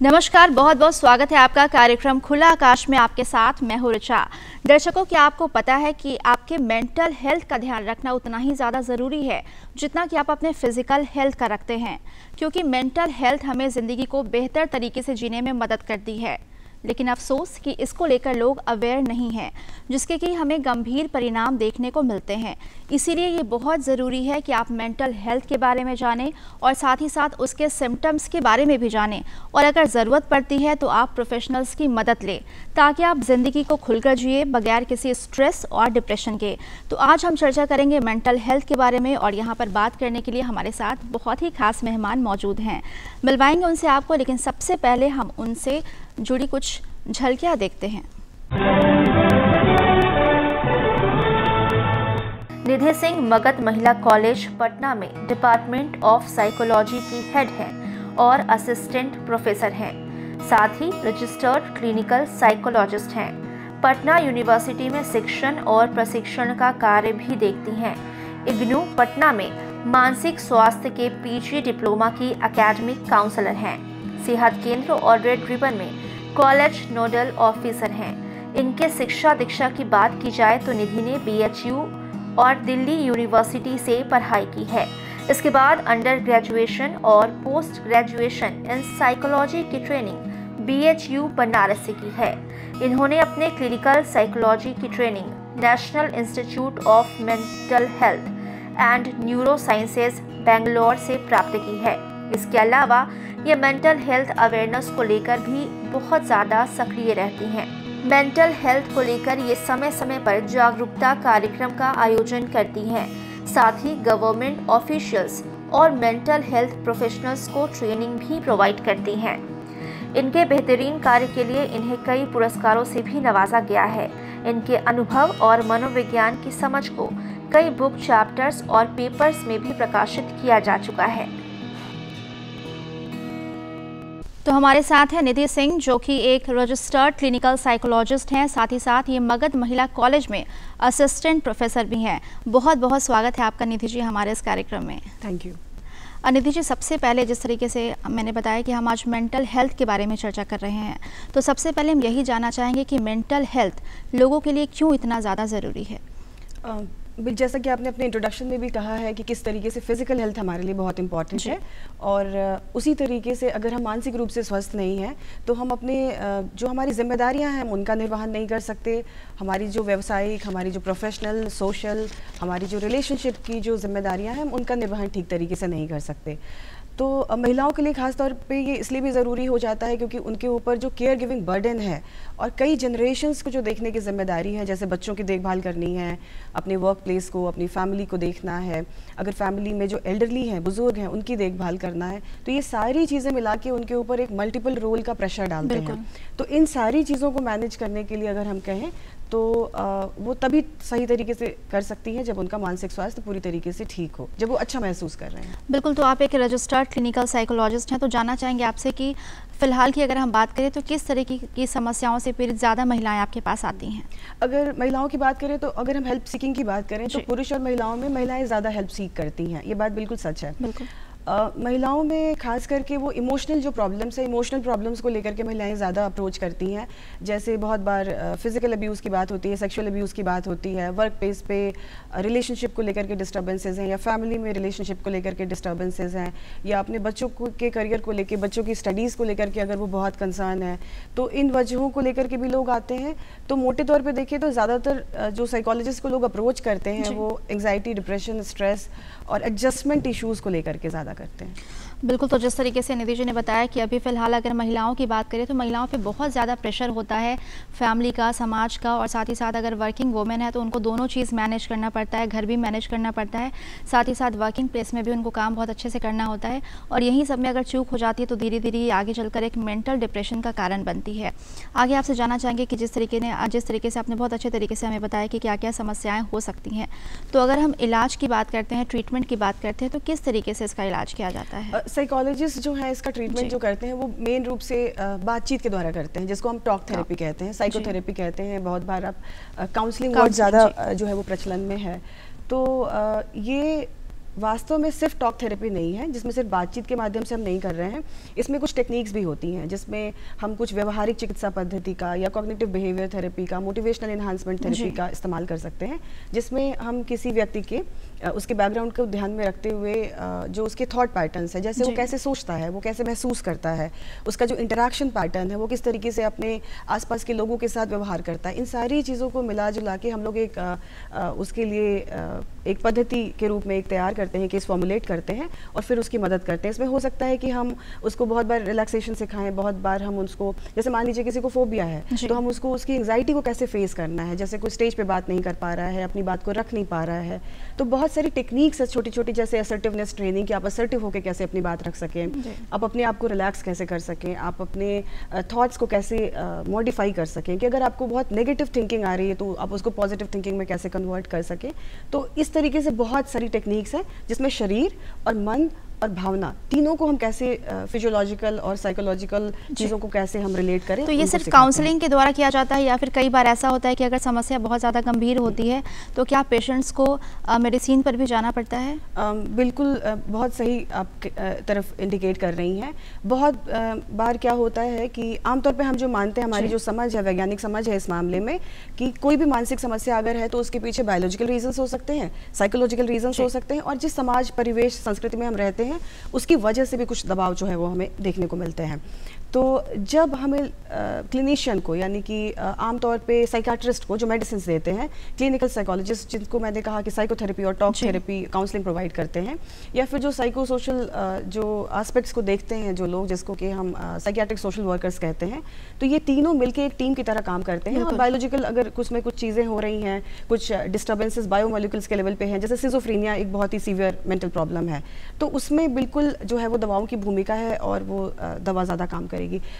नमस्कार, बहुत बहुत स्वागत है आपका कार्यक्रम खुला आकाश में। आपके साथ मैं हूं ऋचा। दर्शकों, क्या आपको पता है कि आपके मेंटल हेल्थ का ध्यान रखना उतना ही ज़्यादा ज़रूरी है जितना कि आप अपने फिजिकल हेल्थ का रखते हैं, क्योंकि मेंटल हेल्थ हमें ज़िंदगी को बेहतर तरीके से जीने में मदद करती है। लेकिन अफसोस कि इसको लेकर लोग अवेयर नहीं हैं, जिसके कि हमें गंभीर परिणाम देखने को मिलते हैं। इसीलिए ये बहुत ज़रूरी है कि आप मेंटल हेल्थ के बारे में जानें और साथ ही साथ उसके सिम्टम्स के बारे में भी जानें, और अगर ज़रूरत पड़ती है तो आप प्रोफेशनल्स की मदद लें, ताकि आप ज़िंदगी को खुलकर जिए बगैर किसी स्ट्रेस और डिप्रेशन के। तो आज हम चर्चा करेंगे मेंटल हेल्थ के बारे में, और यहाँ पर बात करने के लिए हमारे साथ बहुत ही खास मेहमान मौजूद हैं। मिलवाएंगे उनसे आपको, लेकिन सबसे पहले हम उनसे जुड़ी कुछ झलकियां देखते हैं। निधि सिंह मगध महिला कॉलेज पटना में डिपार्टमेंट ऑफ साइकोलॉजी की हेड हैं और असिस्टेंट प्रोफेसर हैं। साथ ही रजिस्टर्ड क्लिनिकल साइकोलॉजिस्ट हैं। पटना यूनिवर्सिटी में शिक्षण और प्रशिक्षण का कार्य भी देखती हैं। इग्नू पटना में मानसिक स्वास्थ्य के पीजी डिप्लोमा की एकेडमिक काउंसलर हैं। सेहत केंद्र और रेड रिबन में कॉलेज नोडल ऑफिसर हैं। इनके शिक्षा दीक्षा की बात की जाए तो निधि ने बीएचयू और दिल्ली यूनिवर्सिटी से पढ़ाई की है। इसके बाद अंडर ग्रेजुएशन और पोस्ट ग्रेजुएशन इन साइकोलॉजी की ट्रेनिंग बीएचयू बनारस से की है। इन्होंने अपने क्लिनिकल साइकोलॉजी की training national institute of mental health and neuro sciences Bangalore से प्राप्त की है। इसके अलावा ये मेंटल हेल्थ अवेयरनेस को लेकर भी बहुत ज़्यादा सक्रिय रहती हैं। मेंटल हेल्थ को लेकर ये समय समय पर जागरूकता कार्यक्रम का आयोजन करती हैं। साथ ही गवर्नमेंट ऑफिशियल्स और मेंटल हेल्थ प्रोफेशनल्स को ट्रेनिंग भी प्रोवाइड करती हैं। इनके बेहतरीन कार्य के लिए इन्हें कई पुरस्कारों से भी नवाजा गया है। इनके अनुभव और मनोविज्ञान की समझ को कई बुक चैप्टर्स और पेपर्स में भी प्रकाशित किया जा चुका है। तो हमारे साथ है निधि सिंह, जो कि एक रजिस्टर्ड क्लिनिकल साइकोलॉजिस्ट हैं। साथ ही साथ ये मगध महिला कॉलेज में असिस्टेंट प्रोफेसर भी हैं। बहुत बहुत स्वागत है आपका निधि जी हमारे इस कार्यक्रम में। Thank you. निधि जी, सबसे पहले जिस तरीके से मैंने बताया कि हम आज मेंटल हेल्थ के बारे में चर्चा कर रहे हैं, तो सबसे पहले हम यही जानना चाहेंगे कि मेंटल हेल्थ लोगों के लिए क्यों इतना ज़्यादा ज़रूरी है। जैसा कि आपने अपने इंट्रोडक्शन में भी कहा है कि किस तरीके से फिजिकल हेल्थ हमारे लिए बहुत इंपॉर्टेंट है, और उसी तरीके से अगर हम मानसिक रूप से स्वस्थ नहीं हैं तो हम अपने जो हमारी जिम्मेदारियां हैं उनका निर्वहन नहीं कर सकते। हमारी जो व्यावसायिक, हमारी जो प्रोफेशनल, सोशल, हमारी जो रिलेशनशिप की जो जिम्मेदारियां हैं उनका निर्वहन ठीक तरीके से नहीं कर सकते। तो महिलाओं के लिए ख़ास तौर पे ये इसलिए भी ज़रूरी हो जाता है क्योंकि उनके ऊपर जो केयर गिविंग बर्डन है और कई जनरेशन्स को जो देखने की जिम्मेदारी है, जैसे बच्चों की देखभाल करनी है, अपने वर्क प्लेस को, अपनी फैमिली को देखना है, अगर फैमिली में जो एल्डरली हैं, बुजुर्ग हैं, उनकी देखभाल करना है, तो ये सारी चीज़ें मिला के उनके ऊपर एक मल्टीपल रोल का प्रेशर डालते हैं। तो इन सारी चीज़ों को मैनेज करने के लिए अगर हम कहें तो वो तभी सही तरीके से कर सकती हैं जब उनका मानसिक स्वास्थ्य पूरी तरीके से ठीक हो, जब वो अच्छा महसूस कर रहे हैं। बिल्कुल। तो आप एक रजिस्टर्ड क्लिनिकल साइकोलॉजिस्ट हैं, तो जानना चाहेंगे आपसे कि फ़िलहाल की अगर हम बात करें तो किस तरह की समस्याओं से पीड़ित ज़्यादा महिलाएं आपके पास आती हैं। अगर महिलाओं की बात करें तो अगर हम हेल्प सीकिंग की बात करें तो पुरुष और महिलाओं में महिलाएं ज़्यादा हेल्प सीख करती हैं, ये बात बिल्कुल सच है। बिल्कुल। महिलाओं में खास करके वो इमोशनल जो प्रॉब्लम्स है, इमोशनल प्रॉब्लम्स को लेकर के महिलाएं ज़्यादा अप्रोच करती हैं। जैसे बहुत बार फिजिकल अब्यूज़ की बात होती है, सेक्सुअल अब्यूज़ की बात होती है, वर्क प्लेस पे रिलेशनशिप को लेकर के डिस्टर्बेंसेस हैं, या फैमिली में रिलेशनशिप को लेकर के डिस्टर्बेंसेस हैं, या अपने बच्चों के करियर को लेकर, बच्चों की स्टडीज़ को लेकर के अगर वो बहुत कंसर्न है, तो इन वजहों को लेकर के भी लोग आते हैं। तो मोटे तौर पर देखें तो ज़्यादातर जो साइकोलॉजिस्ट को लोग अप्रोच करते हैं वो एंग्जाइटी, डिप्रेशन, स्ट्रेस और एडजस्टमेंट इश्यूज़ को लेकर के ज़्यादा करते हैं। बिल्कुल। तो जिस तरीके से निधि जी ने बताया कि अभी फ़िलहाल अगर महिलाओं की बात करें तो महिलाओं पे बहुत ज़्यादा प्रेशर होता है, फैमिली का, समाज का, और साथ ही साथ अगर वर्किंग वुमेन है तो उनको दोनों चीज़ मैनेज करना पड़ता है, घर भी मैनेज करना पड़ता है, साथ ही साथ वर्किंग प्लेस में भी उनको काम बहुत अच्छे से करना होता है, और यहीं सब में अगर चूक हो जाती है तो धीरे धीरे आगे चलकर एक मेंटल डिप्रेशन का कारण बनती है। आगे आपसे जानना चाहेंगे कि जिस तरीके से आपने बहुत अच्छे तरीके से हमें बताया कि क्या क्या समस्याएँ हो सकती हैं, तो अगर हम इलाज की बात करते हैं, ट्रीटमेंट की बात करते हैं, तो किस तरीके से इसका इलाज किया जाता है। साइकोलॉजिस्ट जो है इसका ट्रीटमेंट जो करते हैं वो मेन रूप से बातचीत के द्वारा करते हैं, जिसको हम टॉक थेरेपी कहते हैं, साइकोथेरेपी कहते हैं। बहुत बार आप काउंसलिंग वर्ड ज़्यादा जो है वो प्रचलन में है। तो ये वास्तव में सिर्फ टॉक थेरेपी नहीं है, जिसमें सिर्फ बातचीत के माध्यम से हम नहीं कर रहे हैं। इसमें कुछ टेक्निक्स भी होती हैं, जिसमें हम कुछ व्यवहारिक चिकित्सा पद्धति का या कॉग्निटिव बिहेवियर थेरेपी का, मोटिवेशनल एनहांसमेंट थेरेपी का इस्तेमाल कर सकते हैं, जिसमें हम किसी व्यक्ति के उसके बैकग्राउंड को ध्यान में रखते हुए जो उसके थॉट पैटर्न्स है, जैसे वो कैसे सोचता है, वो कैसे महसूस करता है, उसका जो इंटरेक्शन पैटर्न है, वो किस तरीके से अपने आसपास के लोगों के साथ व्यवहार करता है, इन सारी चीज़ों को मिला जुला के हम लोग एक उसके लिए एक पद्धति के रूप में एक तैयार करते हैं, केस फॉर्मुलेट करते हैं और फिर उसकी मदद करते हैं। इसमें हो सकता है कि हम उसको बहुत बार रिलैक्सेशन सिखाएं, बहुत बार हम उसको, जैसे मान लीजिए किसी को फोबिया है तो हम उसको उसकी एंग्जाइटी को कैसे फेस करना है, जैसे कोई स्टेज पे बात नहीं कर पा रहा है, अपनी बात को रख नहीं पा रहा है, तो बहुत सारी टेक्निक्स है छोटी छोटी, जैसे असर्टिवनेस ट्रेनिंग कि आप असर्टिव होकर कैसे अपनी बात रख सकें, आप अपने आप को रिलैक्स कैसे कर सकें, आप अपने थॉट्स को कैसे मॉडिफाई कर सकें, कि अगर आपको बहुत नेगेटिव थिंकिंग आ रही है तो आप उसको पॉजिटिव थिंकिंग में कैसे कन्वर्ट कर सकें। तो इस तरीके से बहुत सारी टेक्निक्स हैं जिसमें शरीर और मन और भावना तीनों को हम कैसे फिजियोलॉजिकल और साइकोलॉजिकल चीज़ों को कैसे हम रिलेट करें। तो ये सिर्फ काउंसलिंग के द्वारा किया जाता है या फिर कई बार ऐसा होता है कि अगर समस्या बहुत ज़्यादा गंभीर होती है तो क्या पेशेंट्स को मेडिसिन पर भी जाना पड़ता है? बिल्कुल, बहुत सही आप तरफ इंडिकेट कर रही हैं। बहुत बार क्या होता है कि आमतौर पर हम जो मानते हैं, हमारी जो समझ है, वैज्ञानिक समझ है इस मामले में, कि कोई भी मानसिक समस्या अगर है तो उसके पीछे बायोलॉजिकल रीजंस हो सकते हैं, साइकोलॉजिकल रीजंस हो सकते हैं, और जिस समाज, परिवेश, संस्कृति में हम रहते हैं उसकी वजह से भी कुछ दबाव जो है वो हमें देखने को मिलते हैं। तो जब हमें क्लिनिशियन को, यानी कि आमतौर पे साइकियाट्रिस्ट को जो मेडिसिन देते हैं, क्लिनिकल साइकोलॉजिस्ट जिनको मैंने कहा कि साइकोथेरेपी और टॉक थेरेपी काउंसलिंग प्रोवाइड करते हैं, या फिर जो साइको सोशल जो एस्पेक्ट्स को देखते हैं जो लोग, जिसको कि हम साइकियाट्रिक सोशल वर्कर्स कहते हैं, तो ये तीनों मिलकर एक टीम की तरह काम करते हैं। और बायोलॉजिकल अगर कुछ में कुछ चीज़ें हो रही हैं, कुछ डिस्टर्बेंसेस बायोमोलिक्यूल्स के लेवल पे हैं, जैसे सिजोफ्रेनिया एक बहुत ही सीवियर मेंटल प्रॉब्लम है, तो उसमें बिल्कुल जो है वो दवाओं की भूमिका है और वो दवा ज़्यादा काम करेगी।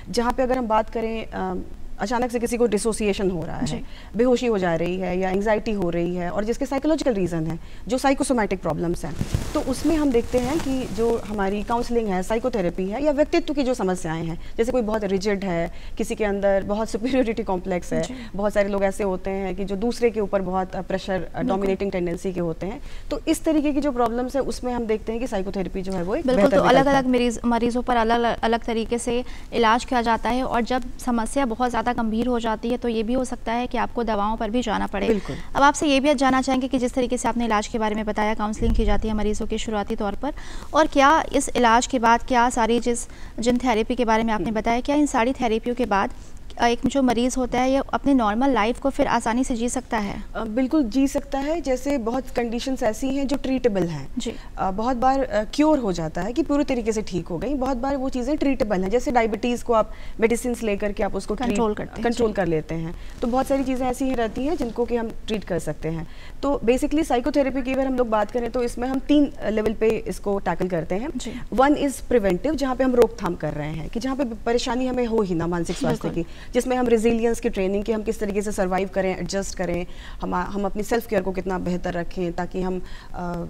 जहाँ पे अगर हम बात करें अचानक से किसी को डिसोसिएशन हो रहा है, बेहोशी हो जा रही है या एंग्जाइटी हो रही है, और जिसके साइकोलॉजिकल रीज़न है, जो साइकोसोमैटिक प्रॉब्लम्स हैं, तो उसमें हम देखते हैं कि जो हमारी काउंसलिंग है, साइकोथेरेपी है, या व्यक्तित्व की जो समस्याएं हैं, जैसे कोई बहुत रिजिड है, किसी के अंदर बहुत सुपीरियरिटी कॉम्प्लेक्स है, बहुत सारे लोग ऐसे होते हैं कि जो दूसरे के ऊपर बहुत प्रेशर, डोमिनेटिंग टेंडेंसी के होते हैं, तो इस तरीके की जो प्रॉब्लम्स है उसमें हम देखते हैं कि साइकोथेरेपी जो है वो बिल्कुल, तो अलग अलग मरीजों पर अलग अलग तरीके से इलाज किया जाता है, और जब समस्या बहुत ज़्यादा गंभीर हो जाती है तो ये भी हो सकता है कि आपको दवाओं पर भी जाना पड़े। अब आपसे ये भी जानना चाहेंगे कि जिस तरीके से आपने इलाज के बारे में बताया, काउंसलिंग की जाती है मरीजों के शुरुआती तौर पर, और क्या इस इलाज के बाद, क्या सारी जिन थेरेपी के बारे में आपने बताया, क्या इन सारी थेरेपियों के बाद एक जो मरीज़ होता है ये अपने नॉर्मल लाइफ को फिर आसानी से जी सकता है? बिल्कुल जी सकता है। जैसे बहुत कंडीशंस ऐसी हैं जो ट्रीटेबल हैं जी। बहुत बार क्योर हो जाता है कि पूरी तरीके से ठीक हो गई, बहुत बार वो चीज़ें ट्रीटेबल हैं, जैसे डायबिटीज़ को आप मेडिसिन लेकर के आप उसको कंट्रोल कर लेते हैं, तो बहुत सारी चीज़ें ऐसी ही रहती हैं जिनको कि हम ट्रीट कर सकते हैं। तो बेसिकली साइकोथेरेपी की अगर हम लोग बात करें तो इसमें हम 3 लेवल पे इसको टैकल करते हैं। 1 इज़ प्रिवेंटिव, जहाँ पे हम रोकथाम कर रहे हैं कि जहाँ पे परेशानी हमें हो ही ना मानसिक स्वास्थ्य की, जिसमें हम रेजिलियंस की ट्रेनिंग कि हम किस तरीके से सर्वाइव करें, एडजस्ट करें, हम अपनी सेल्फ केयर को कितना बेहतर रखें, ताकि हम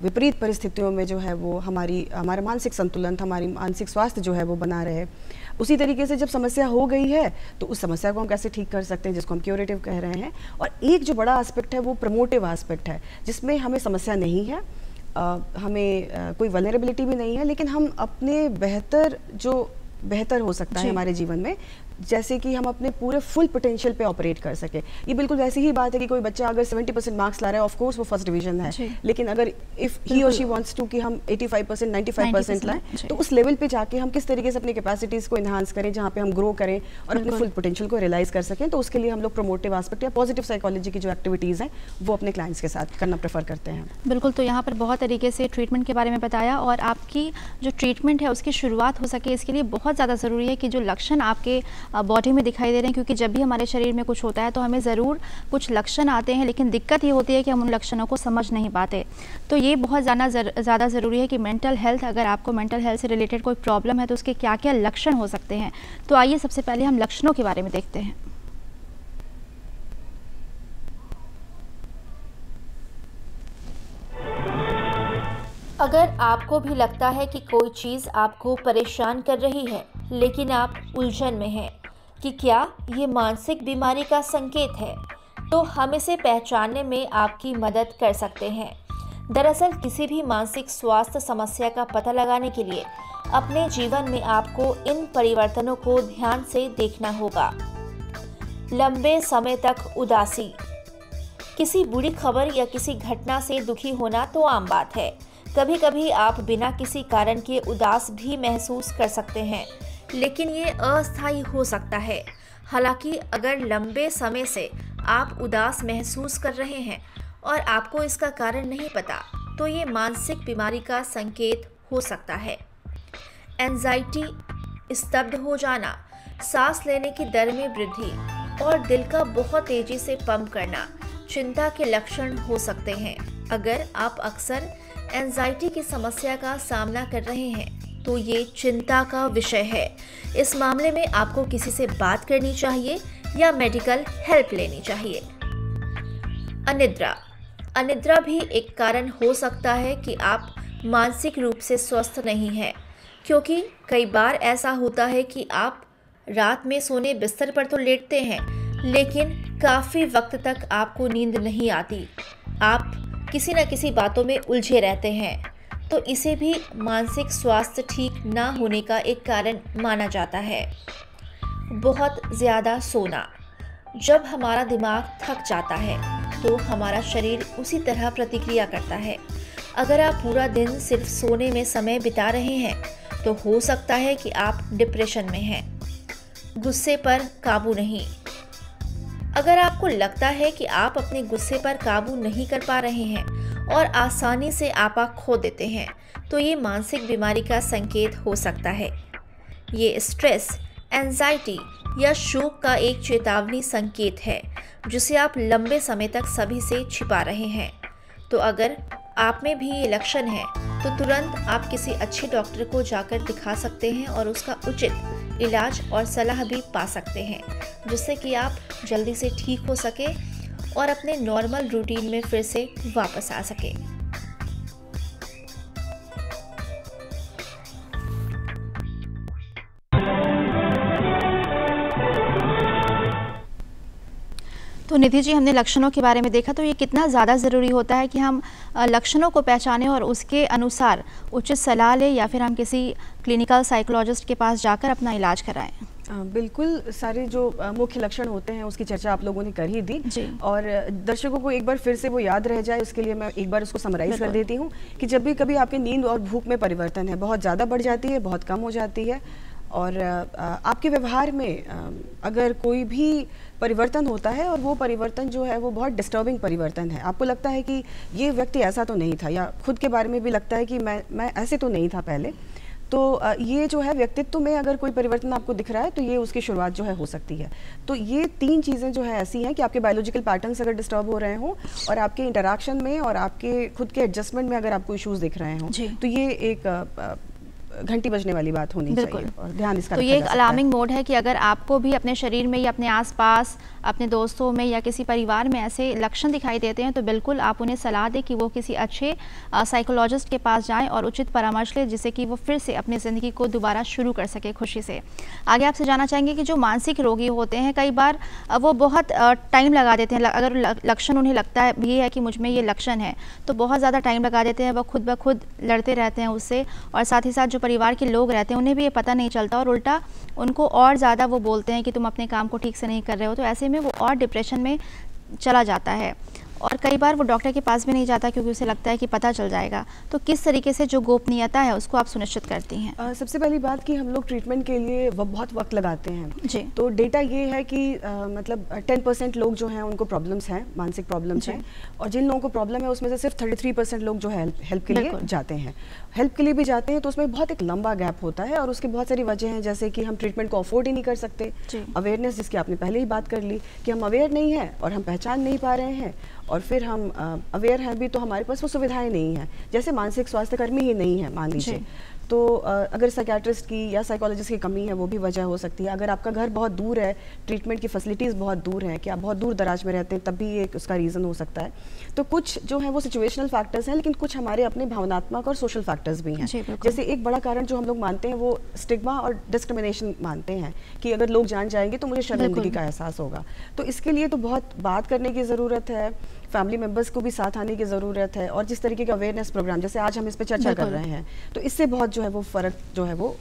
विपरीत परिस्थितियों में जो है वो हमारा मानसिक संतुलन, हमारी मानसिक स्वास्थ्य जो है वो बना रहे। उसी तरीके से जब समस्या हो गई है तो उस समस्या को हम कैसे ठीक कर सकते हैं, जिसको हम क्यूरेटिव कह रहे हैं। और एक जो बड़ा एस्पेक्ट है वो प्रमोटिव एस्पेक्ट है, जिसमें हमें समस्या नहीं है, हमें कोई वल्नरेबिलिटी भी नहीं है, लेकिन हम अपने बेहतर हो सकता है हमारे जीवन में, जैसे कि हम अपने पूरे फुल पोटेंशियल पे ऑपरेट कर सके। ये बिल्कुल वैसी ही बात है कि कोई बच्चा अगर 70% मार्क्स ला रहा है, ऑफ कोर्स वो फर्स्ट डिवीजन है, लेकिन अगर इफ ही और शी वांट्स टू कि हम 85% 95% लाएं, तो उस लेवल पे जाके हम किस तरीके से अपनी कैपेसिटीज को एनहांस करें, जहाँ पे हम ग्रो करें और अपने फुल पोटेंशियल को रियलाइज कर सकें। तो उसके लिए हम लोग प्रमोटिव एस्पेक्ट या पॉजिटिव साइकोलॉजी की जो एक्टिविटीज़ हैं वो अपने क्लाइंट्स के साथ करना प्रेफर करते हैं। बिल्कुल, तो यहाँ पर बहुत तरीके से ट्रीटमेंट के बारे में बताया, और आपकी जो ट्रीटमेंट है उसकी शुरुआत हो सके इसके लिए बहुत ज़्यादा ज़रूरी है कि जो लक्षण आपके बॉडी में दिखाई दे रहे हैं, क्योंकि जब भी हमारे शरीर में कुछ होता है तो हमें ज़रूर कुछ लक्षण आते हैं, लेकिन दिक्कत ये होती है कि हम उन लक्षणों को समझ नहीं पाते। तो ये बहुत ज़्यादा ज़रूरी है कि मेंटल हेल्थ, अगर आपको मेंटल हेल्थ से रिलेटेड कोई प्रॉब्लम है तो उसके क्या क्या लक्षण हो सकते हैं। तो आइए सबसे पहले हम लक्षणों के बारे में देखते हैं। अगर आपको भी लगता है कि कोई चीज़ आपको परेशान कर रही है, लेकिन आप उलझन में हैं कि क्या ये मानसिक बीमारी का संकेत है, तो हम इसे पहचानने में आपकी मदद कर सकते हैं। दरअसल किसी भी मानसिक स्वास्थ्य समस्या का पता लगाने के लिए अपने जीवन में आपको इन परिवर्तनों को ध्यान से देखना होगा। लंबे समय तक उदासी। किसी बुरी खबर या किसी घटना से दुखी होना तो आम बात है। कभी कभी आप बिना किसी कारण के उदास भी महसूस कर सकते हैं, लेकिन ये अस्थायी हो सकता है। हालांकि अगर लंबे समय से आप उदास महसूस कर रहे हैं और आपको इसका कारण नहीं पता, तो ये मानसिक बीमारी का संकेत हो सकता है। एंजाइटी, स्तब्ध हो जाना, सांस लेने की दर में वृद्धि और दिल का बहुत तेजी से पंप करना चिंता के लक्षण हो सकते हैं। अगर आप अक्सर एंजाइटी की समस्या का सामना कर रहे हैं तो ये चिंता का विषय है। इस मामले में आपको किसी से बात करनी चाहिए या मेडिकल हेल्प लेनी चाहिए। अनिद्रा। अनिद्रा भी एक कारण हो सकता है कि आप मानसिक रूप से स्वस्थ नहीं हैं, क्योंकि कई बार ऐसा होता है कि आप रात में सोने बिस्तर पर तो लेटते हैं, लेकिन काफ़ी वक्त तक आपको नींद नहीं आती। आप किसी न किसी बातों में उलझे रहते हैं, तो इसे भी मानसिक स्वास्थ्य ठीक ना होने का एक कारण माना जाता है। बहुत ज़्यादा सोना। जब हमारा दिमाग थक जाता है तो हमारा शरीर उसी तरह प्रतिक्रिया करता है। अगर आप पूरा दिन सिर्फ सोने में समय बिता रहे हैं तो हो सकता है कि आप डिप्रेशन में हैं। गुस्से पर काबू नहीं। अगर आपको लगता है कि आप अपने गुस्से पर काबू नहीं कर पा रहे हैं और आसानी से आपा खो देते हैं, तो ये मानसिक बीमारी का संकेत हो सकता है। ये स्ट्रेस, एंजाइटी या शोक का एक चेतावनी संकेत है, जिसे आप लंबे समय तक सभी से छिपा रहे हैं। तो अगर आप में भी ये लक्षण है तो तुरंत आप किसी अच्छे डॉक्टर को जाकर दिखा सकते हैं और उसका उचित इलाज और सलाह भी पा सकते हैं, जिससे कि आप जल्दी से ठीक हो सके और अपने नॉर्मल रूटीन में फिर से वापस आ सके। तो निधि जी, हमने लक्षणों के बारे में देखा, तो ये कितना ज़्यादा ज़रूरी होता है कि हम लक्षणों को पहचानें और उसके अनुसार उचित सलाह लें या फिर हम किसी क्लिनिकल साइकोलॉजिस्ट के पास जाकर अपना इलाज कराएं। बिल्कुल, सारे जो मुख्य लक्षण होते हैं उसकी चर्चा आप लोगों ने कर ही दी, और दर्शकों को एक बार फिर से वो याद रह जाए उसके लिए मैं एक बार उसको समराइज़ कर देती हूँ कि जब भी कभी आपकी नींद और भूख में परिवर्तन है, बहुत ज़्यादा बढ़ जाती है, बहुत कम हो जाती है, और आपके व्यवहार में अगर कोई भी परिवर्तन होता है और वो परिवर्तन जो है वो बहुत डिस्टर्बिंग परिवर्तन है, आपको लगता है कि ये व्यक्ति ऐसा तो नहीं था, या खुद के बारे में भी लगता है कि मैं ऐसे तो नहीं था पहले, तो ये जो है व्यक्तित्व में अगर कोई परिवर्तन आपको दिख रहा है तो ये उसकी शुरुआत जो है हो सकती है। तो ये 3 चीज़ें जो है ऐसी हैं कि आपके बायोलॉजिकल पैटर्न्स अगर डिस्टर्ब हो रहे हों और आपके इंटरेक्शन में और आपके खुद के एडजस्टमेंट में अगर आपको इश्यूज़ दिख रहे हों, तो ये एक घंटी बजने वाली बात होनी चाहिए और ध्यान इसका तो ये एक अलार्मिंग मोड है कि अगर आपको भी अपने शरीर में या अपने आसपास अपने दोस्तों में या किसी परिवार में ऐसे लक्षण दिखाई देते हैं तो बिल्कुल आप उन्हें सलाह दें कि वो किसी अच्छे साइकोलॉजिस्ट के पास जाएं और उचित परामर्श लें, जिससे कि वो फिर से अपनी ज़िंदगी को दोबारा शुरू कर सके खुशी से। आगे आपसे जानना चाहेंगे कि जो मानसिक रोगी होते हैं कई बार वो बहुत टाइम लगा देते हैं, अगर लक्षण उन्हें लगता है ये है कि मुझ में ये लक्षण है तो बहुत ज़्यादा टाइम लगा देते हैं, वो खुद ब खुद लड़ते रहते हैं उससे, और साथ ही साथ जो परिवार के लोग रहते हैं उन्हें भी ये पता नहीं चलता और उल्टा उनको और ज़्यादा वो बोलते हैं कि तुम अपने काम को ठीक से नहीं कर रहे हो, तो ऐसे में वो और डिप्रेशन में चला जाता है और कई बार वो डॉक्टर के पास भी नहीं जाता क्योंकि उसे लगता है कि पता चल जाएगा। तो किस तरीके से जो गोपनीयता है उसको आप सुनिश्चित करती हैं? सबसे पहली बात कि हम लोग ट्रीटमेंट के लिए बहुत वक्त लगाते हैं जी। तो डेटा ये है कि मतलब 10% लोग जो हैं उनको प्रॉब्लम्स हैं, मानसिक प्रॉब्लम्स हैं, और जिन लोगों को प्रॉब्लम है उसमें से सिर्फ 33% लोग जो है हेल्प के लिए जाते हैं। हेल्प के लिए भी जाते हैं तो उसमें बहुत एक लंबा गैप होता है और उसकी बहुत सारी वजह हैं, जैसे कि हम ट्रीटमेंट को अफोर्ड ही नहीं कर सकते, अवेयरनेस जिसकी आपने पहले ही बात कर ली कि हम अवेयर नहीं हैं और हम पहचान नहीं पा रहे हैं, और फिर हम अवेयर हैं भी तो हमारे पास वो सुविधाएं नहीं हैं, जैसे मानसिक स्वास्थ्य कर्मी ही नहीं है मान लीजिए, तो अगर साइकियाट्रिस्ट की या साइकोलॉजिस्ट की कमी है वो भी वजह हो सकती है। अगर आपका घर बहुत दूर है, ट्रीटमेंट की फैसिलिटीज़ बहुत दूर हैं, कि आप बहुत दूर दराज में रहते हैं, तब भी एक उसका रीज़न हो सकता है। तो कुछ जो है वो सिचुएशनल फैक्टर्स हैं, लेकिन कुछ हमारे अपने भावनात्मक और सोशल फैक्टर्स भी हैं। जैसे एक बड़ा कारण जो हम लोग मानते हैं वो स्टिग्मा और डिस्क्रिमिनेशन मानते हैं कि अगर लोग जान जाएंगे तो मुझे शर्मिंदगी का एहसास होगा, तो इसके लिए तो बहुत बात करने की ज़रूरत है। फैमिली मेम्बर्स को भी साथ आने की ज़रूरत है, और जिस तरीके का अवेयरनेस प्रोग्राम जैसे आज हम इस पर चर्चा कर रहे हैं, तो इससे बहुत जो है वो फ़र्क जो है वो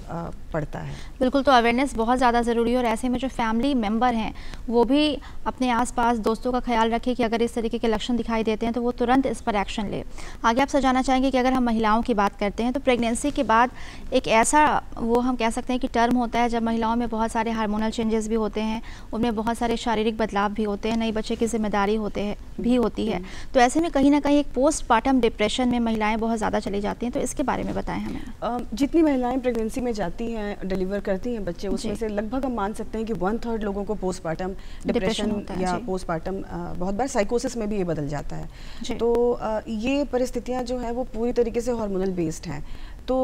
पड़ता है। बिल्कुल, तो अवेयरनेस बहुत ज़्यादा ज़रूरी है, और ऐसे में जो फैमिली मेम्बर हैं वो भी अपने आसपास दोस्तों का ख्याल रखें कि अगर इस तरीके के लक्षण दिखाई देते हैं तो वो तुरंत इस पर एक्शन ले। आगे आपसे जानना चाहेंगे कि अगर हम महिलाओं की बात करते हैं तो प्रेगनेंसी के बाद एक ऐसा वो हम कह सकते हैं कि टर्म होता है जब महिलाओं में बहुत सारे हार्मोनल चेंजेस भी होते हैं, उनमें बहुत सारे शारीरिक बदलाव भी होते हैं, नई बच्चे की जिम्मेदारी भी होती है। तो ऐसे में कहीं ना कहीं एक पोस्टपार्टम डिप्रेशन में महिलाएं बहुत ज़्यादा चली जाती हैं, तो इसके बारे में बताएं हमें। जितनी महिलाएं प्रेगनेंसी में जाती हैं, डिलीवर करती हैं बच्चे, उसमें से लगभग हम मान सकते हैं कि 1/3 लोगों को पोस्टपार्टम डिप्रेशन या पोस्टपार्टम बहुत बार साइकोसिस में भी ये बदल जाता है। तो ये परिस्थितियां जो है वो पूरी तरीके से हार्मोनल बेस्ड हैं। तो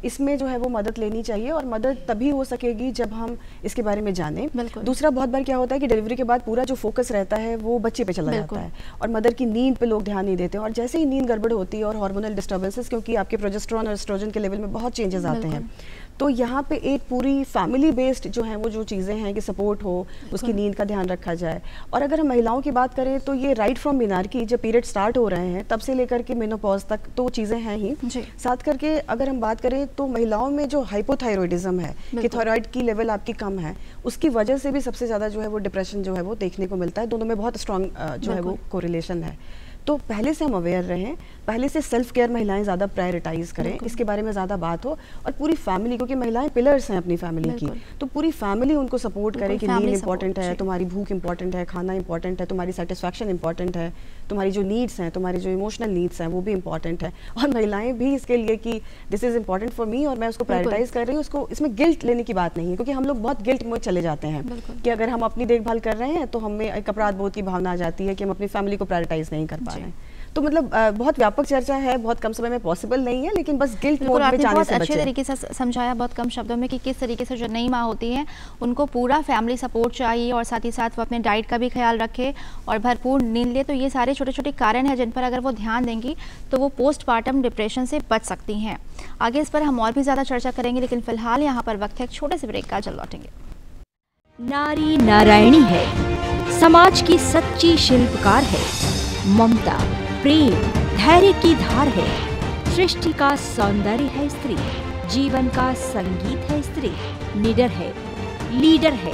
इसमें जो है वो मदद लेनी चाहिए, और मदद तभी हो सकेगी जब हम इसके बारे में जानें। दूसरा, बहुत बार क्या होता है कि डिलीवरी के बाद पूरा जो फोकस रहता है वो बच्चे पे चला जाता है, और मदर की नींद पे लोग ध्यान नहीं देते, और जैसे ही नींद गड़बड़ होती है और हार्मोनल डिस्टर्बेंसेस, क्योंकि आपके प्रोजेस्टेरोन और एस्ट्रोजन के लेवल में बहुत चेंजेस आते हैं, तो यहाँ पे एक पूरी फैमिली बेस्ड जो है वो जो चीज़ें हैं कि सपोर्ट हो, उसकी नींद का ध्यान रखा जाए। और अगर हम महिलाओं की बात करें तो ये राइट फ्रॉम मेनार्की, जब पीरियड स्टार्ट हो रहे हैं तब से लेकर के मेनोपॉज तक तो चीज़ें हैं ही। साथ करके अगर हम बात करें तो महिलाओं में जो हाइपोथायरॉइडिज्म है कि थायराइड की लेवल आपकी कम है, उसकी वजह से भी सबसे ज़्यादा जो है वो डिप्रेशन जो है वो देखने को मिलता है। दोनों में बहुत स्ट्रॉन्ग जो है वो कोरिलेशन है। तो पहले से हम अवेयर रहें, पहले से सेल्फ केयर महिलाएं ज़्यादा प्रायोरिटाइज करें, इसके बारे में ज़्यादा बात हो, और पूरी फैमिली, क्योंकि महिलाएं पिलर्स हैं अपनी फैमिली की, तो पूरी फैमिली उनको सपोर्ट करे कि नींद इंपॉर्टेंट है, तुम्हारी भूख इंपॉर्टेंट है, खाना इंपॉर्टेंट है, तुम्हारी सेटिस्फैक्शन इंपॉर्टेंट है, तुम्हारी जो नीड्स हैं, तुम्हारी जो इमोशनल नीड्स हैं वो भी इंपॉर्टेंट है, और महिलाएं भी इसके लिए कि this is important for me और मैं उसको प्रायोरिटाइज कर रही हूँ। उसको इसमें गिल्ट लेने की बात नहीं है, क्योंकि हम लोग बहुत गिल्ट में चले जाते हैं कि अगर हम अपनी देखभाल कर रहे हैं तो हमें एक अपराध बोध की भावना आ जाती है कि हम अपनी फैमिली को प्रायोरिटाइज नहीं कर पा रहे हैं। तो मतलब बहुत व्यापक चर्चा है, बहुत कम समय में पॉसिबल नहीं है, लेकिन बस गिल्ट मोड में जाने से बचें। अच्छे तरीके से समझाया बहुत कम शब्दों में कि किस तरीके से जो नई माँ होती हैं उनको पूरा फैमिली सपोर्ट चाहिए, और साथ ही साथ वो अपने डाइट का भी ख्याल रखे और भरपूर नींद ले। तो ये सारे छोटे छोटे कारण हैं जिन पर अगर वो ध्यान देंगी तो वो पोस्टपार्टम डिप्रेशन से बच सकती हैं। आगे इस पर हम और भी ज़्यादा चर्चा करेंगे, लेकिन फिलहाल यहाँ पर वक्त है एक छोटे से ब्रेक का। जल्द लौटेंगे। नारी नारायणी है, समाज की सच्ची शिल्पकार है, ममता प्रेम धैर्य की धार है, सृष्टि का सौंदर्य है स्त्री, जीवन का संगीत है स्त्री, निडर है, लीडर है।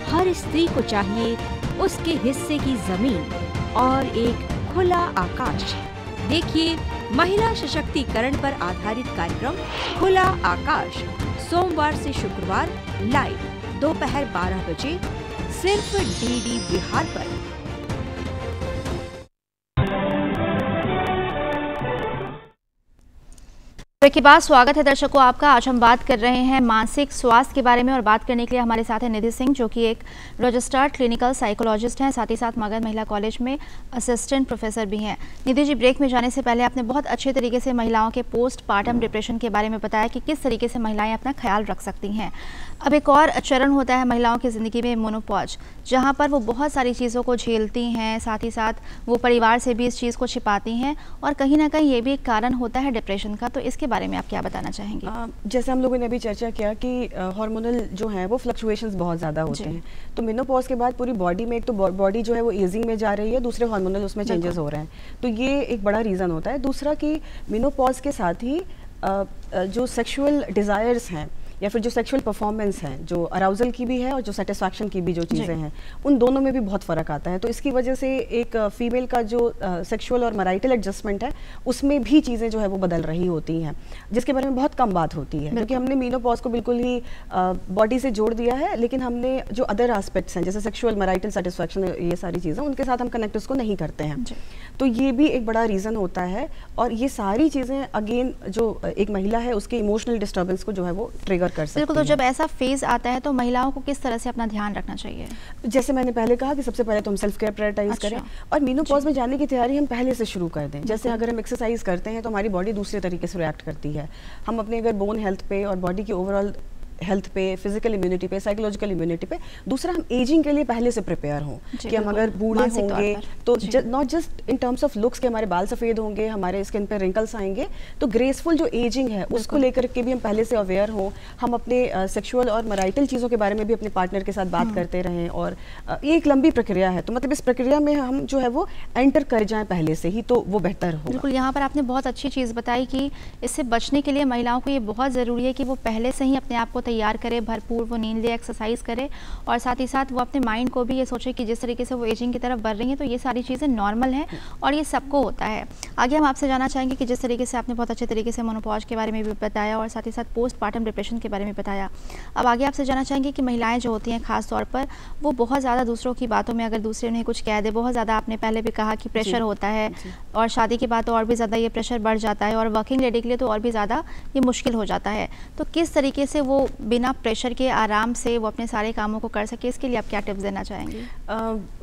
हर स्त्री को चाहिए उसके हिस्से की जमीन और एक खुला आकाश। देखिए महिला सशक्तिकरण पर आधारित कार्यक्रम खुला आकाश, सोमवार से शुक्रवार लाइव दोपहर 12 बजे सिर्फ डीडी बिहार पर। के बाद स्वागत है दर्शकों आपका। आज हम बात कर रहे हैं मानसिक स्वास्थ्य के बारे में, और बात करने के लिए हमारे साथ है निधि सिंह, जो कि एक रजिस्टर्ड क्लिनिकल साइकोलॉजिस्ट हैं, साथ ही साथ मगध महिला कॉलेज में असिस्टेंट प्रोफेसर भी हैं। निधि जी, ब्रेक में जाने से पहले आपने बहुत अच्छे तरीके से महिलाओं के पोस्टपार्टम डिप्रेशन के बारे में बताया कि किस तरीके से महिलाएं अपना ख्याल रख सकती हैं। अब एक और चरण होता है महिलाओं की ज़िंदगी में, मेनोपॉज, जहाँ पर वो बहुत सारी चीज़ों को झेलती हैं, साथ ही साथ वो परिवार से भी इस चीज़ को छिपाती हैं, और कहीं ना कहीं ये भी एक कारण होता है डिप्रेशन का। तो इसके बारे में आप क्या बताना चाहेंगे? जैसे हम लोगों ने अभी चर्चा किया कि हार्मोनल जो है वो फ्लक्चुएशंस बहुत ज़्यादा होते हैं। तो मेनोपॉज के बाद पूरी बॉडी में एक तो बॉडी जो है वो एजिंग में जा रही है, दूसरे हार्मोनल उसमें चेंजेस हो रहे हैं, तो ये एक बड़ा रीज़न होता है। दूसरा कि मेनोपॉज के साथ ही जो सेक्सुअल डिज़ायर्स हैं या फिर जो सेक्सुअल परफॉर्मेंस है, जो अराउजल की भी है और जो सेटिस्फैक्शन की भी जो चीज़ें हैं, उन दोनों में भी बहुत फ़र्क आता है। तो इसकी वजह से एक फीमेल का जो सेक्सुअल और मैरिटल एडजस्टमेंट है उसमें भी चीज़ें जो है वो बदल रही होती हैं, जिसके बारे में बहुत कम बात होती है, क्योंकि हमने मेनोपॉज को बिल्कुल ही बॉडी से जोड़ दिया है, लेकिन हमने जो अदर एस्पेक्ट्स हैं जैसे सेक्सुअल मैरिटल सेटिस्फैक्शन, ये सारी चीज़ें उनके साथ हम कनेक्ट उसको नहीं करते हैं। तो ये भी एक बड़ा रीज़न होता है, और ये सारी चीज़ें अगेन जो एक महिला है उसके इमोशनल डिस्टर्बेंस को जो है वो ट्रिगर कर सकती है। बिल्कुल। तो जब ऐसा फेज आता है तो महिलाओं को किस तरह से अपना ध्यान रखना चाहिए? जैसे मैंने पहले कहा कि सबसे पहले तो हम सेल्फ केयर प्रायोरिटाइज करें, और मेनोपॉज में जाने की तैयारी हम पहले से शुरू कर दें। जैसे अगर हम एक्सरसाइज करते हैं तो हमारी बॉडी दूसरे तरीके से रिएक्ट करती है। हम अपने अगर बोन हेल्थ पे और बॉडी की ओवरऑल हेल्थ पे, फिजिकल इम्यूनिटी पे, साइकोलॉजिकल इम्यूनिटी पे। दूसरा, हम एजिंग के लिए पहले से प्रिपेयर हों कि हम अगर बूढ़े होंगे तो not just in terms of looks के हमारे बाल सफ़ेद होंगे, हमारे स्किन पे रिंकल्स आएंगे, तो ग्रेसफुल जो एजिंग है उसको लेकर के भी हम पहले से अवेयर हों। हम अपने सेक्सुअल और मैरिटल चीज़ों के बारे में भी अपने पार्टनर के साथ बात करते रहें। और ये एक लंबी प्रक्रिया है, तो मतलब इस प्रक्रिया में हम जो है वो एंटर कर जाएं पहले से ही, तो वो बेहतर हो। बिल्कुल, यहाँ पर आपने बहुत अच्छी चीज़ बताई कि इससे बचने के लिए महिलाओं को ये बहुत ज़रूरी है कि वो पहले से ही अपने आप को तैयार करे, भरपूर वो नींद ले, एक्सरसाइज करे, और साथ ही साथ वो अपने माइंड को भी ये सोचे कि जिस तरीके से वो एजिंग की तरफ बढ़ रही हैं तो ये सारी चीज़ें नॉर्मल हैं और ये सबको होता है। आगे हम आपसे जानना चाहेंगे कि जिस तरीके से आपने बहुत अच्छे तरीके से मेनोपॉज के बारे में भी बताया और साथ ही साथ पोस्टपार्टम डिप्रेशन के बारे में बताया, अब आगे आपसे जानना चाहेंगे कि महिलाएं जो होती हैं ख़ास तौर पर वो बहुत ज़्यादा दूसरों की बातों में, अगर दूसरे उन्हें कुछ कह दे, बहुत ज़्यादा आपने पहले भी कहा कि प्रेशर होता है और शादी के बाद तो और भी ज़्यादा ये प्रेशर बढ़ जाता है और वर्किंग लेडी के लिए तो और भी ज़्यादा ये मुश्किल हो जाता है। तो किस तरीके से वो बिना प्रेशर के आराम से वो अपने सारे कामों को कर सके, इसके लिए आप क्या टिप्स देना चाहेंगे?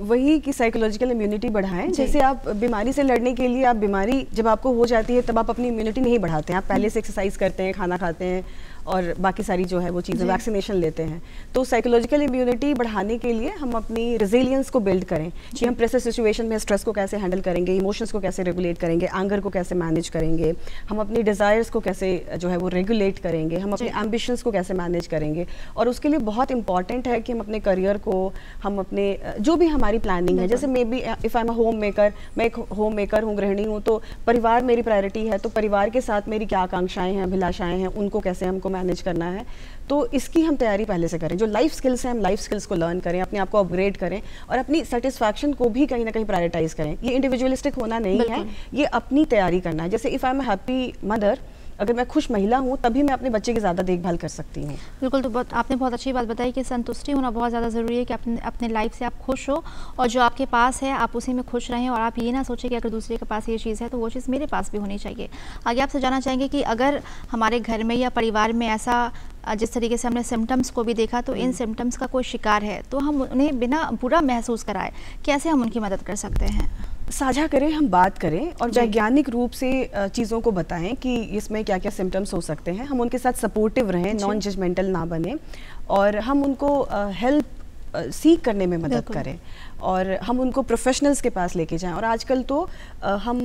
वही कि साइकोलॉजिकल इम्यूनिटी बढ़ाएं। जैसे आप बीमारी से लड़ने के लिए, आप बीमारी जब आपको हो जाती है तब आप अपनी इम्यूनिटी नहीं बढ़ाते हैं, आप पहले से एक्सरसाइज करते हैं, खाना खाते हैं और बाकी सारी जो है वो चीज़ें, वैक्सीनेशन लेते हैं। तो साइकोलॉजिकल इम्यूनिटी बढ़ाने के लिए हम अपनी रेजिलियंस को बिल्ड करें कि हम प्रेशर सिचुएशन में स्ट्रेस को कैसे हैंडल करेंगे, इमोशंस को कैसे रेगुलेट करेंगे, एंगर को कैसे मैनेज करेंगे, हम अपनी डिज़ायर्स को कैसे जो है वो रेगुलेट करेंगे, हम अपने एम्बिशंस को कैसे मैनेज करेंगे। और उसके लिए बहुत इंपॉर्टेंट है कि हम अपने करियर को, हम अपने जो भी हमारी प्लानिंग है, जैसे may be if I am a home maker, मैं एक होम मेकर हूँ, गृहिणी हूँ, तो परिवार मेरी प्रायोरिटी है, तो परिवार के साथ मेरी क्या आकांक्षाएं हैं, अभिलाषाएं हैं, उनको कैसे हमको मैनेज करना है। तो इसकी हम तैयारी पहले से करें। जो लाइफ स्किल्स हैं, हम लाइफ स्किल्स को लर्न करें, अपने आप को अपग्रेड करें और अपनी सेटिस्फैक्शन को भी कहीं ना कहीं प्रायोरिटाइज करें। ये इंडिविजुअलिस्टिक होना नहीं है, ये अपनी तैयारी करना है। जैसे if I am a happy mother, अगर मैं खुश महिला हूँ तभी मैं अपने बच्चे की ज़्यादा देखभाल कर सकती हूँ। बिल्कुल, तो आपने बहुत अच्छी बात बताई कि संतुष्टि होना बहुत ज़्यादा ज़रूरी है कि अपने लाइफ से आप खुश हो और जो आपके पास है आप उसी में खुश रहें और आप ये ना सोचें कि अगर दूसरे के पास ये चीज़ है तो वो चीज़ मेरे पास भी होनी चाहिए। आगे आपसे जानना चाहेंगे कि अगर हमारे घर में या परिवार में ऐसा, जिस तरीके से हमने सिम्टम्स को भी देखा, तो इन सिम्टम्स का कोई शिकार है तो हम उन्हें बिना बुरा महसूस कराए कैसे हम उनकी मदद कर सकते हैं? साझा करें, हम बात करें और वैज्ञानिक रूप से चीज़ों को बताएं कि इसमें क्या क्या सिम्टम्स हो सकते हैं। हम उनके साथ सपोर्टिव रहें, नॉन जजमेंटल ना बने और हम उनको हेल्प सीख करने में मदद करें और हम उनको प्रोफेशनल्स के पास लेके जाएं। और आजकल तो हम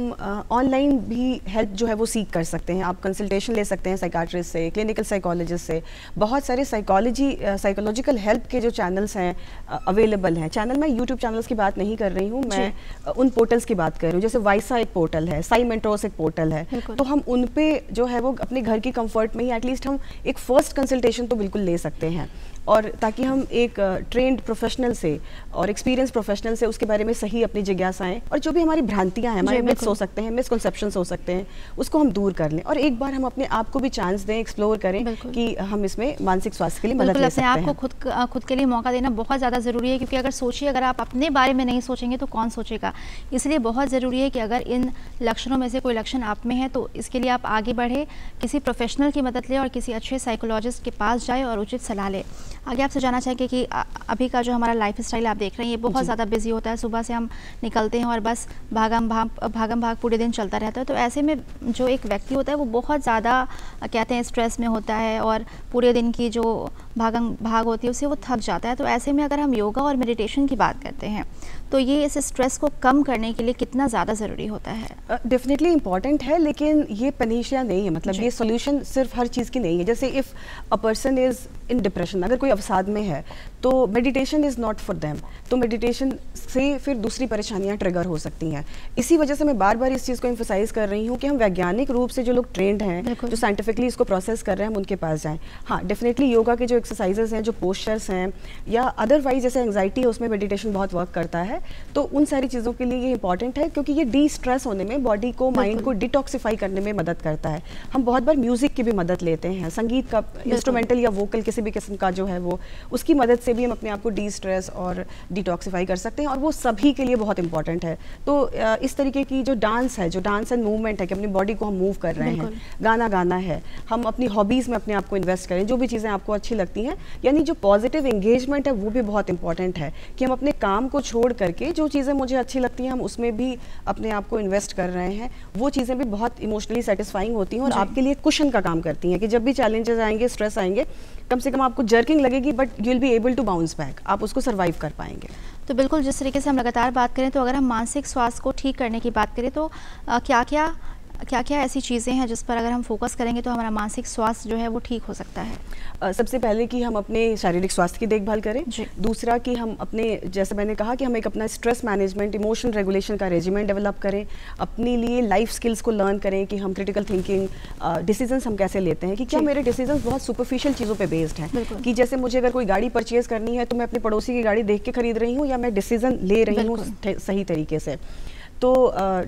ऑनलाइन भी हेल्प जो है वो सीख कर सकते हैं। आप कंसल्टेशन ले सकते हैं साइकाट्रिस्ट से, क्लिनिकल साइकोलॉजिस्ट से। बहुत सारे साइकोलॉजिकल हेल्प के जो चैनल्स हैं अवेलेबल हैं। चैनल, मैं यूट्यूब चैनल्स की बात नहीं कर रही हूँ, मैं उन पोर्टल्स की बात कर रही हूँ। जैसे वाइसा एक पोर्टल है, साई मेंटोर्स एक पोर्टल है, तो हम उन पे जो है वो अपने घर की कंफर्ट में ही एटलीस्ट हम एक फर्स्ट कंसल्टेशन तो बिल्कुल ले सकते हैं और ताकि हम एक ट्रेंड प्रोफेशनल से और एक्सपीरियंस प्रोफेशनल से उसके बारे में सही अपनी जिज्ञासाएं और जो भी हमारी भ्रांतियां हैं, हमारे मिथ्स हो सकते हैं, मिसकंसेप्शंस हो सकते हैं, उसको हम दूर कर लें और एक बार हम अपने आप को भी चांस दें, एक्सप्लोर करें कि हम इसमें मानसिक स्वास्थ्य के लिए मदद ले सकते हैं। अपने आप को खुद के लिए मौका देना बहुत ज़्यादा ज़रूरी है, क्योंकि अगर सोचिए, अगर आप अपने बारे में नहीं सोचेंगे तो कौन सोचेगा। इसलिए बहुत ज़रूरी है कि अगर इन लक्षणों में से कोई लक्षण आप में है तो इसके लिए आप आगे बढ़े, किसी प्रोफेशनल की मदद लें और किसी अच्छे साइकोलॉजिस्ट के पास जाए और उचित सलाह लें। आगे आपसे जानना चाहेंगे कि अभी का जो हमारा लाइफ स्टाइल आप देख रहे हैं ये बहुत ज़्यादा बिजी होता है। सुबह से हम निकलते हैं और बस भागम भाग पूरे दिन चलता रहता है। तो ऐसे में जो एक व्यक्ति होता है वो बहुत ज़्यादा कहते हैं स्ट्रेस में होता है और पूरे दिन की जो भागम भाग होती है उससे वो थक जाता है। तो ऐसे में अगर हम योगा और मेडिटेशन की बात करते हैं तो ये इस स्ट्रेस को कम करने के लिए कितना ज़्यादा ज़रूरी होता है? डेफिनेटली इम्पॉर्टेंट है, लेकिन ये पनीशिया नहीं है। मतलब ये सोल्यूशन सिर्फ हर चीज़ की नहीं है। जैसे if a person is in depression, अगर कोई अवसाद में है तो meditation is not for them. तो मेडिटेशन से फिर दूसरी परेशानियां ट्रिगर हो सकती हैं। इसी वजह से मैं बार बार इस चीज़ को एम्फसाइज कर रही हूँ कि हम वैज्ञानिक रूप से जो लोग ट्रेंड हैं, जो साइंटिफिकली इसको प्रोसेस कर रहे हैं, हम उनके पास जाएं। हाँ, डेफिनेटली योगा के जो एक्सरसाइजेस हैं, जो पोस्चर्स हैं या अदरवाइज जैसे एंग्जाइटी है उसमें मेडिटेशन बहुत वर्क करता है। तो उन सारी चीज़ों के लिए ये इंपॉर्टेंट है क्योंकि ये डी स्ट्रेस होने में, बॉडी को, माइंड को डिटॉक्सिफाई करने में मदद करता है। हम बहुत बार म्यूज़िक की भी मदद लेते हैं, संगीत का, इंस्ट्रूमेंटल या वोकल किसी भी किस्म का जो है वो, उसकी मदद से भी हम अपने आप को डी स्ट्रेस और डिटॉक्सिफाई कर सकते हैं और वो सभी के लिए बहुत इंपॉर्टेंट है। तो इस तरीके की जो डांस एंड मूवमेंट है कि अपनी बॉडी को हम मूव कर रहे हैं, गाना गाना है, हम अपनी हॉबीज़ में अपने आप को इन्वेस्ट करें, जो भी चीज़ें आपको अच्छी लगती हैं, यानी जो पॉजिटिव एंगेजमेंट है वो भी बहुत इंपॉर्टेंट है कि हम अपने काम को छोड़ करके जो चीज़ें मुझे अच्छी लगती हैं हम उसमें भी अपने आप को इन्वेस्ट कर रहे हैं। वो चीज़ें भी बहुत इमोशनली सेटिस्फाइंग होती हैं और आपके लिए कुशन का काम करती हैं कि जब भी चैलेंजेस आएंगे, स्ट्रेस आएंगे, कम से कम आपको जर्किंग लगेगी but you will be able to bounce back, आप उसको सर्वाइव कर पाएंगे। तो बिल्कुल, जिस तरीके से हम लगातार बात करें, तो अगर हम मानसिक स्वास्थ्य को ठीक करने की बात करें तो क्या क्या ऐसी चीज़ें हैं जिस पर अगर हम फोकस करेंगे तो हमारा मानसिक स्वास्थ्य जो है वो ठीक हो सकता है? सबसे पहले कि हम अपने शारीरिक स्वास्थ्य की देखभाल करें। दूसरा कि हम अपने, जैसे मैंने कहा कि हम एक अपना स्ट्रेस मैनेजमेंट, इमोशन रेगुलेशन का रेजिमेंट डेवलप करें, अपने लिए लाइफ स्किल्स को लर्न करें कि हम क्रिटिकल थिंकिंग, डिसीजंस हम कैसे लेते हैं, कि क्या मेरे डिसीजंस बहुत सुपरफिशियल चीज़ों पे बेस्ड हैं, कि जैसे मुझे अगर कोई गाड़ी परचेज करनी है तो मैं अपने पड़ोसी की गाड़ी देख के खरीद रही हूँ या मैं डिसीजन ले रही हूँ सही तरीके से। तो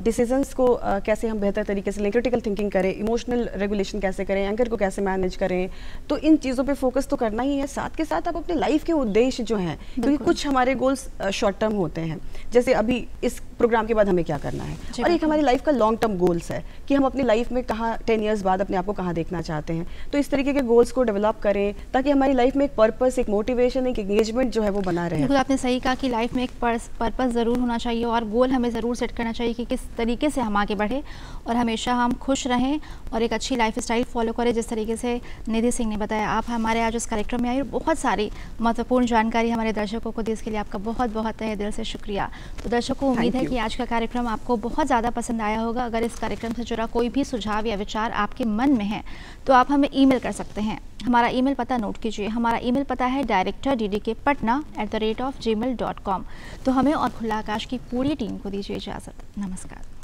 डिसीजंस को कैसे हम बेहतर तरीके से लें, क्रिटिकल थिंकिंग करें, इमोशनल रेगुलेशन कैसे करें, एंगर को कैसे मैनेज करें, तो इन चीज़ों पे फोकस तो करना ही है। साथ के साथ आप अपने लाइफ के उद्देश्य जो हैं, क्योंकि कुछ हमारे गोल्स शॉर्ट टर्म होते हैं, जैसे अभी इस प्रोग्राम के बाद हमें क्या करना है, और एक हमारी लाइफ का लॉन्ग टर्म गोल्स है कि हम अपनी लाइफ में कहाँ 10 ईयर्स बाद अपने आप को कहाँ देखना चाहते हैं। तो इस तरीके के गोल्स को डेवलप करें ताकि हमारी लाइफ में एक पर्पस, एक मोटिवेशन, एक एंगेजमेंट जो है वो बना रहे। बिल्कुल, आपने सही कहा कि लाइफ में एक पर्पस ज़रूर होना चाहिए और गोल हमें ज़रूर सेट करना चाहिए कि किस तरीके से हम आगे बढ़े और हमेशा हम खुश रहें और एक अच्छी लाइफस्टाइल फॉलो करें, जिस तरीके से निधि सिंह ने बताया। आप हमारे आज इस कार्यक्रम में आए और बहुत सारी महत्वपूर्ण जानकारी हमारे दर्शकों को दी, इसके लिए आपका बहुत बहुत तहे दिल से शुक्रिया। तो दर्शकों, उम्मीद है कि आज का कार्यक्रम आपको बहुत ज़्यादा पसंद आया होगा। अगर इस कार्यक्रम से जुड़ा कोई भी सुझाव या विचार आपके मन में है तो आप हमें ईमेल कर सकते हैं। हमारा ईमेल पता नोट कीजिए। हमारा ईमेल पता है director.ddkpatna@gmail.com। तो हमें और खुला आकाश की पूरी टीम को दीजिए इजाज़त। नमस्कार।